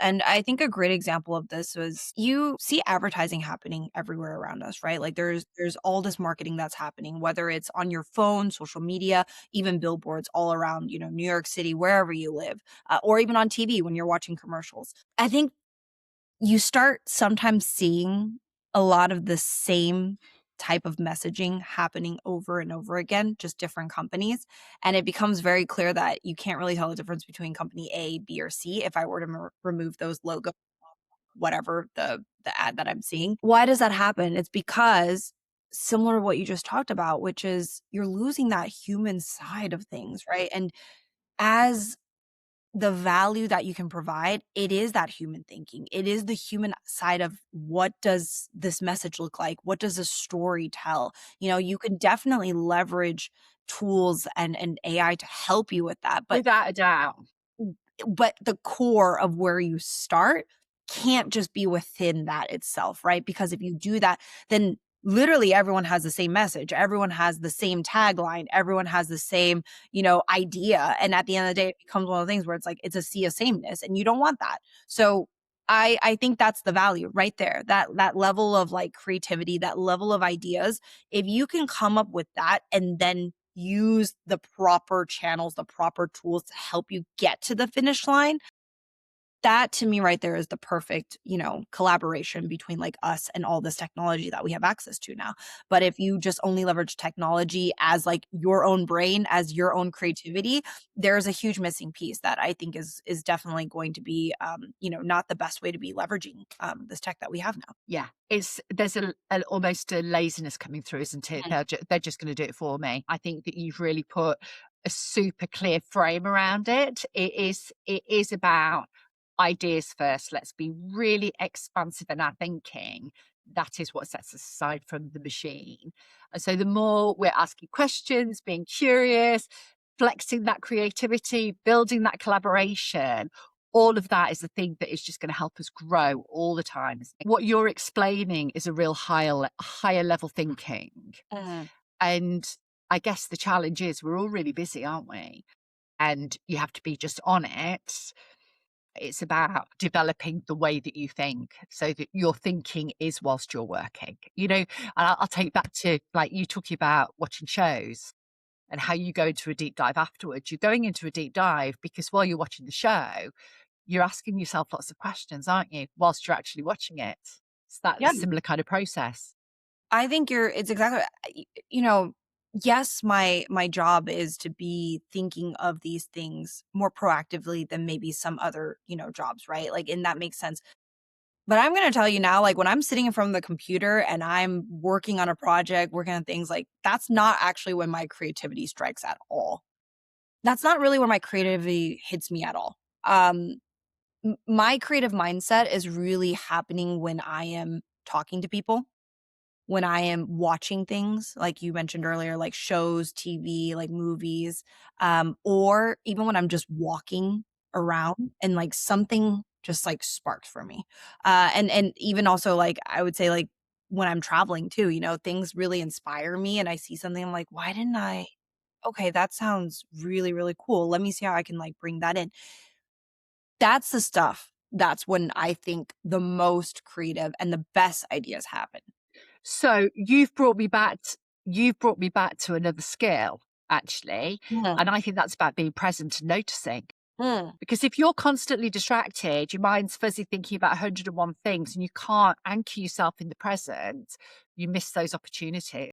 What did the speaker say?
And I think a great example of this was you see advertising happening everywhere around us, right? Like there's all this marketing that's happening, whether it's on your phone, social media, even billboards all around, New York City, wherever you live, or even on TV when you're watching commercials. I think you start sometimes seeing a lot of the same type of messaging happening over and over again, just different companies. And it becomes very clear that you can't really tell the difference between company A, B, or C if I were to remove those logos, whatever the ad that I'm seeing. Why does that happen? It's because similar to what you just talked about, which is you're losing that human side of things, right? And as the value that you can provide, it is that human thinking. It is the human side of what does this message look like? What does a story tell? You can definitely leverage tools and AI to help you with that, Without a doubt. but the core of where you start can't just be within that itself, right? Because if you do that, then literally everyone has the same message. Everyone has the same tagline. Everyone has the same, idea. And at the end of the day, it becomes one of the things where it's like it's a sea of sameness, and you don't want that. So I think that's the value right there. That level of like creativity, that level of ideas. If you can come up with that and then use the proper channels, the proper tools to help you get to the finish line, that to me right there is the perfect, collaboration between like us and all this technology that we have access to now. But if you just only leverage technology as like your own brain, as your own creativity, there's a huge missing piece that I think is definitely going to be not the best way to be leveraging this tech that we have now. Yeah, there's almost a laziness coming through, isn't it? Mhm. They're just going to do it for me. I think that you've really put a super clear frame around it. It is about ideas first. Let's be really expansive in our thinking. That is what sets us aside from the machine. And so the more we're asking questions, being curious, flexing that creativity, building that collaboration, all of that is the thing that is just going to help us grow all the time. What you're explaining is a real higher level thinking. Mhm. And I guess the challenge is we're all really busy, aren't we? And you have to be just on it. It's about developing the way that you think so that your thinking is whilst you're working, and I'll take back to like you talking about watching shows and how you go into a deep dive afterwards. You're going into a deep dive because while you're watching the show, you're asking yourself lots of questions, aren't you, whilst you're actually watching it? It's that Yeah. similar kind of process. I think it's exactly yes, my job is to be thinking of these things more proactively than maybe some other, jobs, right? Like, and that makes sense. But I'm gonna tell you now, like when I'm sitting in front of the computer and I'm working on a project, working on things, like that's not actually when my creativity strikes at all. That's not really where my creativity hits me at all. My creative mindset is really happening when I am talking to people, when I am watching things, like you mentioned earlier, like shows, TV, like movies, or even when I'm just walking around and like something just like sparks for me. And even also like I would say like when I'm traveling too, things really inspire me and I see something, I'm like, why didn't I? Okay, that sounds really, really cool. Let me see how I can like bring that in. That's the stuff. That's when I think the most creative and the best ideas happen. So you've brought me back to another skill, actually. Hmm. And I think that's about being present and noticing. Hmm. Because if you're constantly distracted, your mind's fuzzy thinking about 101 things and you can't anchor yourself in the present, you miss those opportunities.